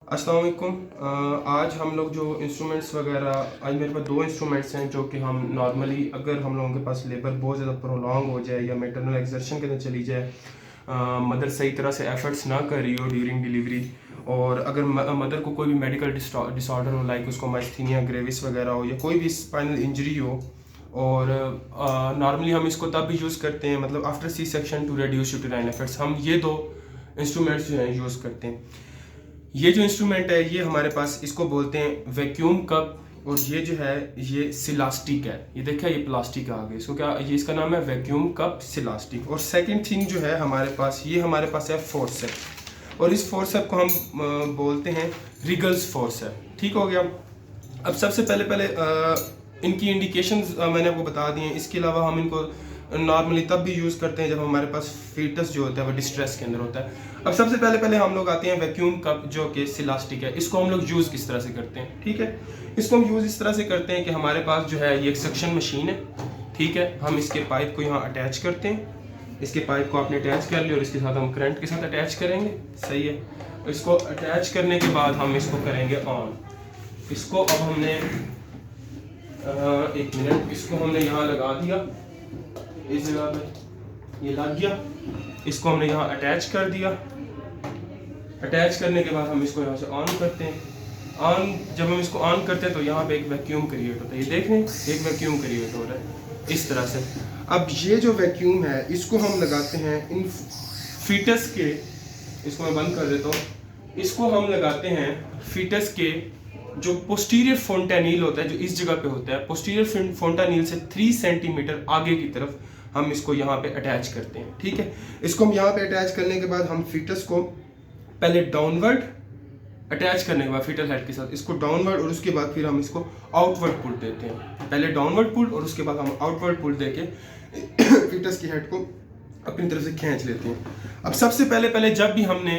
अस्सलाम वालेकुम। आज हम लोग जो इंस्ट्रूमेंट्स वगैरह, आज मेरे पास दो इंस्ट्रूमेंट्स हैं जो कि हम नॉर्मली, अगर हम लोगों के पास लेबर बहुत ज़्यादा प्रोलॉन्ग हो जाए या मेटरनल एक्सर्शन के अंदर चली जाए, मदर सही तरह से एफर्ट्स ना कर रही हो ड्यूरिंग डिलीवरी, और अगर मदर को कोई भी मेडिकल डिसऑर्डर हो, लाइक उसको माइस्थीनिया ग्रेविस वगैरह हो या कोई भी स्पाइनल इंजरी हो, और नॉर्मली हम इसको तब भी यूज़ करते हैं, मतलब after C section to reduce uterine efforts, हम ये दो इंस्ट्रूमेंट्स जो हैं यूज़ करते हैं। ये जो इंस्ट्रूमेंट है ये हमारे पास, इसको बोलते हैं वैक्यूम कप, और ये जो है ये सिलास्टिक है। ये देखिए, ये प्लास्टिक आ गया, इसको क्या, ये इसका नाम है वैक्यूम कप सिलास्टिक। और सेकंड थिंग जो है हमारे पास, ये हमारे पास है फोर्सेप, और इस फोर्सेप को हम बोलते हैं रिगल्स फोर्सेप। ठीक हो गया। अब सबसे पहले इनकी इंडिकेशंस मैंने आपको बता दी हैं। इसके अलावा हम इनको नॉर्मली तब भी यूज़ करते हैं जब हमारे पास फीटस जो होता है वो डिस्ट्रेस के अंदर होता है। अब सबसे पहले हम लोग आते हैं वैक्यूम कप जो कि सिलास्टिक है। इसको हम लोग यूज़ किस तरह से करते हैं, ठीक है। इसको हम यूज़ इस तरह से करते हैं कि हमारे पास जो है ये एक सक्शन मशीन है, ठीक है। हम इसके पाइप को यहाँ अटैच करते हैं, इसके पाइप को आपने अटैच कर लिया और इसके साथ हम करंट के साथ अटैच करेंगे, सही है। इसको अटैच करने के बाद हम इसको करेंगे ऑन। इसको अब हमने एक मिनट, इसको हमने यहाँ लगा दिया, इस जगह पे ये लग गया। इसको हमने यहाँ अटैच कर दिया। अटैच करने के बाद हम इसको यहाँ से ऑन करते हैं। ऑन जब हम इसको ऑन करते हैं तो यहाँ पे एक वैक्यूम क्रिएट होता है, ये देख रहे हैं, एक वैक्यूम क्रिएट हो रहा है इस तरह से। अब ये जो वैक्यूम है इसको हम लगाते हैं इन फीटस के, इसको मैं बंद कर देता हूँ। इसको हम लगाते हैं फीटस के जो पोस्टीरियर फोंटानील होता है, जो इस जगह पे होता है, पोस्टीरियर फोंटानील से 3 सेंटीमीटर आगे की तरफ हम इसको यहाँ पे अटैच करते हैं, ठीक है। इसको हम यहाँ पे अटैच करने के बाद हम फीटस को पहले डाउनवर्ड अटैच करने के बाद फीटल हेड के साथ इसको डाउनवर्ड, और उसके बाद फिर हम इसको आउटवर्ड पुल देते हैं। पहले डाउनवर्ड पुल और उसके बाद हम आउटवर्ड पुल देके फीटस की हेड को अपनी तरफ से खींच लेते हैं। अब सबसे पहले जब भी हमने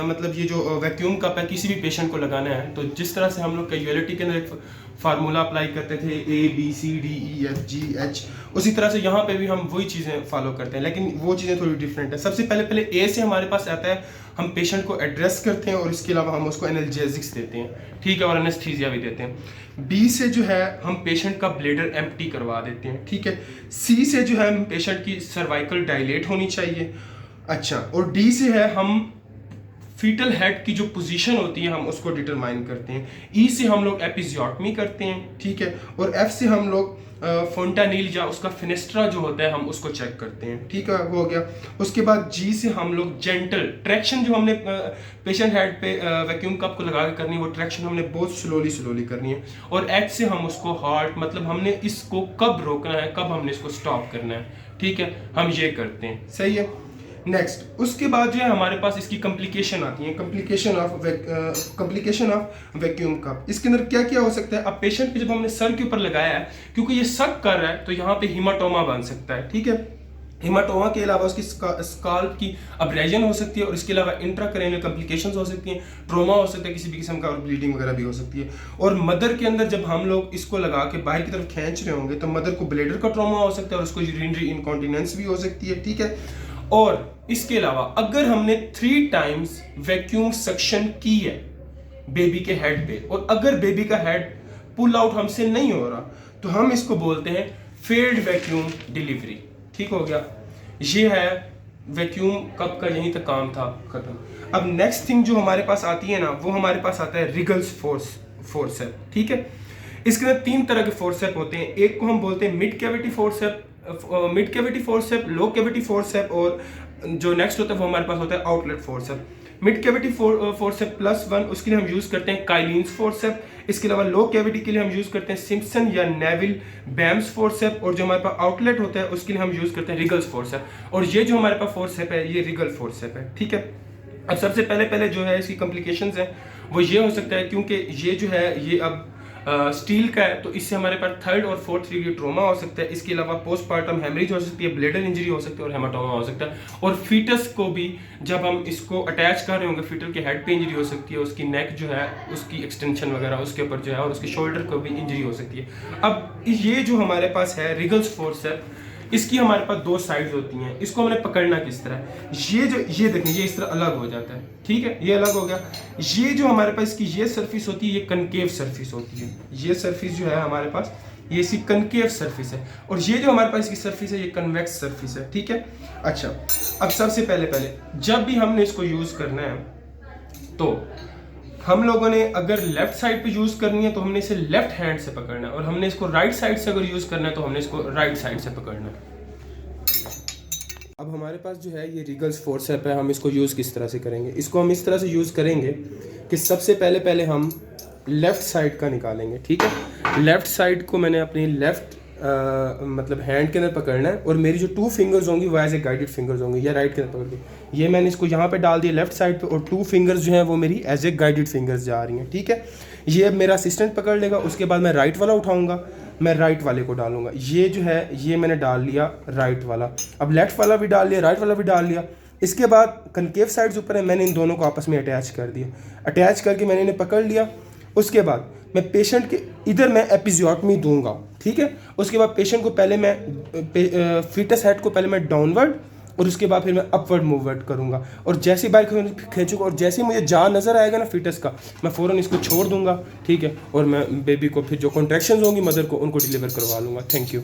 मतलब ये जो वैक्यूम कप है किसी भी पेशेंट को लगाना है, तो जिस तरह से हम लोग कैजुअलिटी के अंदर एक फार्मूला अप्लाई करते थे ABCDEFGH, उसी तरह से यहाँ पे भी हम वही चीज़ें फॉलो करते हैं, लेकिन वो चीज़ें थोड़ी डिफरेंट है। सबसे पहले ए से हमारे पास आता है, हम पेशेंट को एड्रेस करते हैं और इसके अलावा हम उसको एनाल्जेसिक्स देते हैं, ठीक है, और एनेस्थीसिया भी देते हैं। बी से जो है हम पेशेंट का ब्लेडर एम्प्टी करवा देते हैं, ठीक है। सी से जो है हम पेशेंट की सर्वाइकल डायलेट होनी चाहिए, अच्छा। और डी से है हम फीटल हेड की जो पोजीशन होती है हम उसको डिटरमाइन करते हैं। ई से हम लोग एपिजियोटमी करते हैं, ठीक है। और एफ से हम लोग फोंटानील या उसका फिनेस्ट्रा जो होता है हम उसको चेक करते हैं, ठीक है, वो हो गया। उसके बाद जी से हम लोग जेंटल ट्रैक्शन जो हमने पेशेंट हेड पे वैक्यूम कप को लगा के करनी है, वो ट्रैक्शन हमने बहुत स्लोली करनी है। और एच से हम उसको हार्ट, मतलब हमने इसको कब रोकना है, कब हमने इसको स्टॉप करना है, ठीक है, हम ये करते हैं, सही है। नेक्स्ट उसके बाद जो है हमारे पास इसकी कॉम्प्लिकेशन आती है, कॉम्प्लिकेशन ऑफ वैक्यूम कप। इसके अंदर क्या क्या हो सकता है। अब पेशेंट पे जब हमने सर के ऊपर लगाया है, क्योंकि ये सक कर रहा है तो यहाँ पे हीमाटोमा बन सकता है, ठीक है। हीमाटोमा के अलावा उसकी स्काल्प की अब्रेजन हो सकती है, और इसके अलावा इंट्राक्रैनियल कॉम्प्लिकेशंस हो सकती हैं, ट्रोमा हो सकता है किसी भी किस्म का, और ब्लीडिंग वगैरह भी हो सकती है। और मदर के अंदर जब हम लोग इसको लगा के बाहर की तरफ खींच रहे होंगे तो मदर को ब्लेडर का ट्रोमा हो सकता है और उसको यूरिनरी इनकॉन्टिनेंस भी हो सकती है, ठीक है। और इसके अलावा अगर हमने 3 टाइम्स वैक्यूम सक्शन की है बेबी के हेड पे, और अगर बेबी का हेड पुल आउट हमसे नहीं हो रहा, तो हम इसको बोलते हैं फेल्ड वैक्यूम डिलीवरी, ठीक हो गया। ये है वैक्यूम कप का, यहीं तक काम था, खत्म। अब नेक्स्ट थिंग जो हमारे पास आती है ना, वो हमारे पास आता है रिगल्स फोर्सेप, ठीक है। इसके अंदर 3 तरह के फोर्सेप होते हैं। एक को हम बोलते हैं मिड कैविटी फोर्सेप, लो कैविटी फोर्सेप, और जो नेक्स्ट होता है वो हमारे पास होता है outlet forceps. Mid cavity forceps +1, उसके लिए हम यूज करते हैं काइलिन्स फोर्सेप। इसके अलावा लो कैविटी के लिए हम यूज करते हैं सिम्पसन या नेविल बैम्स फोर्सेप, और जो हमारे पास आउटलेट होता है उसके लिए हम यूज करते हैं रिगल्स फोर्सेप। और ये जो हमारे पास फोर्सेप है ये रिगल फोर्सेप है, ठीक है। अब सबसे पहले जो है इसकी कॉम्प्लिकेशंस है वो ये हो सकता है, क्योंकि ये जो है ये अब स्टील का है, तो इससे हमारे पास 3rd और 4th डिग्री ट्रोमा हो सकता है। इसके अलावा पोस्टपार्टम हेमरेज हो सकती है, ब्लेडर इंजरी हो सकती है, और हेमाटोमा हो सकता है। और फीटस को भी जब हम इसको अटैच कर रहे होंगे, फीटल के हेड पे इंजरी हो सकती है, उसकी नेक जो है उसकी एक्सटेंशन वगैरह उसके ऊपर जो है, और उसके शोल्डर को भी इंजरी हो सकती है। अब ये जो हमारे पास है रिगल्स फोर्सेप, इसकी हमारे पास दो साइड्स होती हैं, इसको हमने पकड़ना किस तरह, ये देखें, ये इस तरह अलग हो जाता है, ठीक है, ये अलग हो गया। ये जो हमारे पास इसकी ये सरफेस होती है, ये कनकेव सरफेस होती है, ये सरफेस जो है हमारे पास ये इसकी कनकेव सरफेस है, और ये जो हमारे पास इसकी सरफेस है ये कन्वेक्स सरफेस है, ठीक है। अच्छा, अब सबसे पहले जब भी हमने इसको यूज करना है तो हम लोगों ने अगर लेफ्ट साइड पे यूज करनी है तो हमने इसे लेफ्ट हैंड से पकड़ना है, और हमने इसको राइट साइड से अगर यूज करना है तो हमने इसको राइट साइड से पकड़ना है। अब हमारे पास जो है ये रिगल्स फोर्सेप है, हम इसको यूज़ किस तरह से करेंगे, इसको हम इस तरह से यूज़ करेंगे कि सबसे पहले हम लेफ़्ट साइड का निकालेंगे, ठीक है। लेफ़्ट साइड को मैंने अपनी लेफ़्ट मतलब हैंड के अंदर पकड़ना है, और मेरी जो 2 फिंगर्स होंगी वो एज ए गाइडेड फिंगर्स होंगी, या राइट के अंदर पकड़ के ये मैंने इसको यहाँ पे डाल दिया लेफ़्ट साइड पे, और 2 फिंगर्स जो हैं वो मेरी एज ए गाइडेड फिंगर्स जा रही हैं, ठीक है। ये अब मेरा असिस्टेंट पकड़ लेगा, उसके बाद मैं राइट वाला उठाऊँगा, मैं राइट वाले को डालूंगा, ये जो है ये मैंने डाल लिया राइट वाला, अब लेफ्ट वाला भी डाल लिया, राइट वाला भी डाल लिया। इसके बाद कनकेव साइड्स ऊपर है, मैंने इन दोनों को आपस में अटैच कर दिया, अटैच करके मैंने इन्हें पकड़ लिया। उसके बाद मैं पेशेंट के इधर मैं एपिजियोटमी दूंगा, ठीक है। उसके बाद पेशेंट को पहले मैं फीटस हेड को पहले मैं डाउनवर्ड, और उसके बाद फिर मैं अपवर्ड मूववर्ड करूंगा, और जैसे ही बाइक खींचूंगा और जैसे ही मुझे जान नज़र आएगा ना फीटस का, मैं फ़ौरन इसको छोड़ दूंगा, ठीक है, और मैं बेबी को फिर जो कॉन्ट्रैक्शंस होंगी मदर को उनको डिलीवर करवा लूँगा। Thank you.